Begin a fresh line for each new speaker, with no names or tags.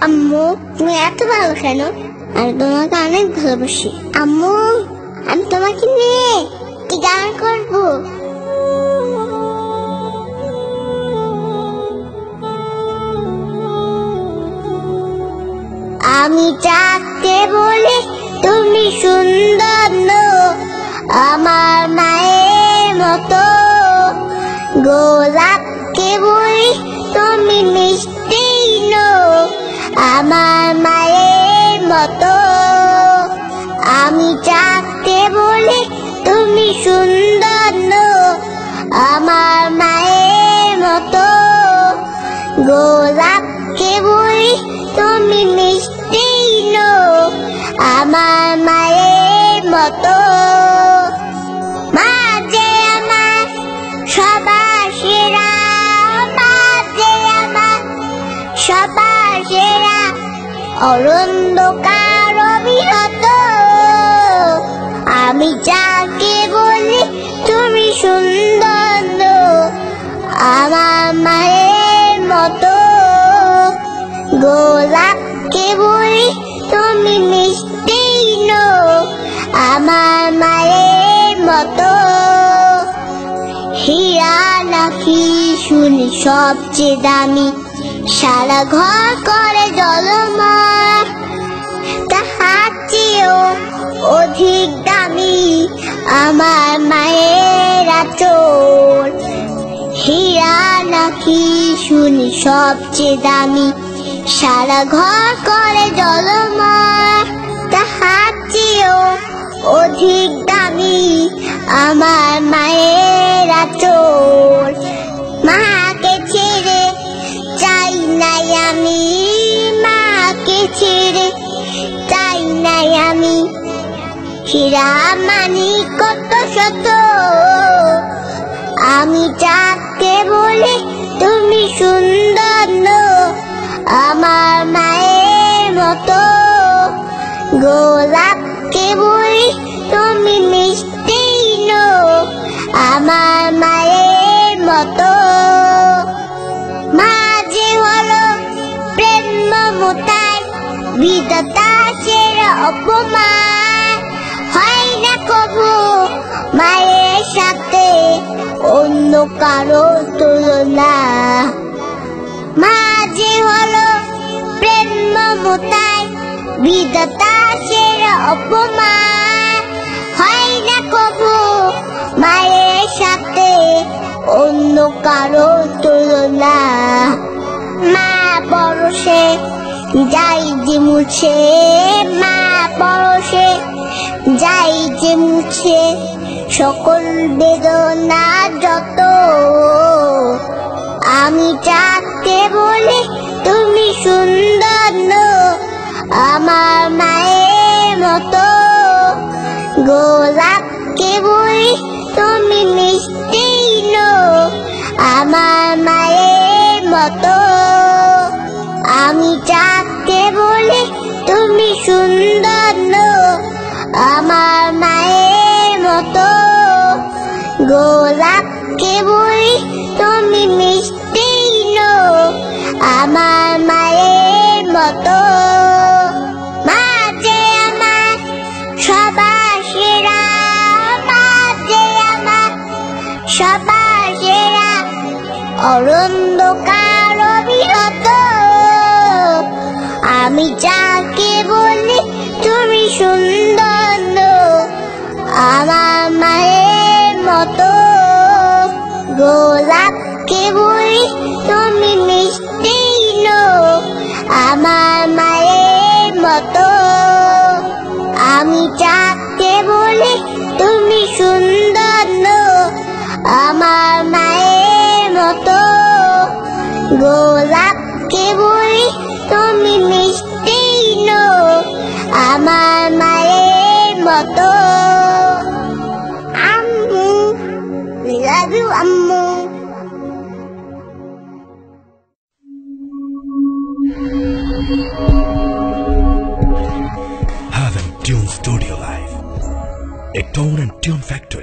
আম্মু তুমি এত ভালো কেন? আমি তোমাকে অনেক ভালোবাসি। আম্মু আমি তোমাকে নিয়ে কি গান করবো? আমি চাকতে বলি তুমি সুন্দর নো, আমার মায়ের মতো। গোলাপকে বলি তুমি মিষ্টি নো, আমার মায়ের মতো। আমি চাকতে বলি তুমি সুন্দর নো, আমার মায়ের মতো। গোলাপকে বলি তুমি মিষ্টি নো, আমার মায়ের মতো। মা যে আমার সবার সেরা, মা যে আমার সবার সেরা। অরন্ধকার অবিরত আমি যাকে বলি তুমি সুন্দর নো, আমার মায়ের মতো। গোলাপকে বলি তুমি মিষ্টি নো, আমার মায়ের মতো। হীরা নাকি শুনি সবচেয়ে দামি, সারা ঘর করে জলময়। তাহার চেয়েও অধিক দামি আমার মায়ের আঁচল। হীরা নাকি শুনি সবচেয়ে দামি, সারা ঘর করে জলময়। তাহার চেয়েও অধিক দামি আমার মায়ের আঁচল। মাকে ছেড়ে চাই নাই আমি, মাকে ছেড়ে চাই নাই আমি। হীরা মানি কত শত আমি চাকতে বলি তুমি সুন্দর নো, আমার মায়ের মতো। গোলাপকে বলি তুমি মিষ্টি নো, আমার মায়ের মতো। মা যে হলো প্রেম মমতার বিধাতা সেরা অপমান। হয় না কবু মায়ের সাথে অন্য কারো তুলনা। মা যে হলো প্রেম মমতার বিধাতা সেরা অপমান। হয় না কবু মায়ের সাথে অন্য কারো তুলনা। মা পরশে যাই যে মুছে, মা পরশে যাই যে মুছে সকল বেদনা যত। আমি চাকতে বলি তুমি সুন্দর নো, আমার মায়ের মতো। গোলাপকে বলি তুমি মিষ্টি নো, আমার মায়ের মতো। আমি চাকতে বলি তুমি সুন্দর নো, আমার মায়ের মতো। গোলাপকে বলি তুমি মিষ্টি নো, আমার মায়ের মতো। মা যে আমার সবার সেরা, মা যে আমার সবার সেরা। অরন্ধকার অবিরত আমি যাকে বলি তুমি সুন্দর নো, আমার মায়ের মতো। গোলাপকে বলি তুমি মিষ্টি নো, আমার মায়ের মতো। আমি যাকে বলি তুমি সুন্দর নো, আমার মায়ের মতো। গোলাপকে বলি তুমি মিষ্টি নো, আমার মায়ের মতো। আম্মু লাভ ইউ আম্মু।
Heaven Tune Studio Live, a tone and tune factory.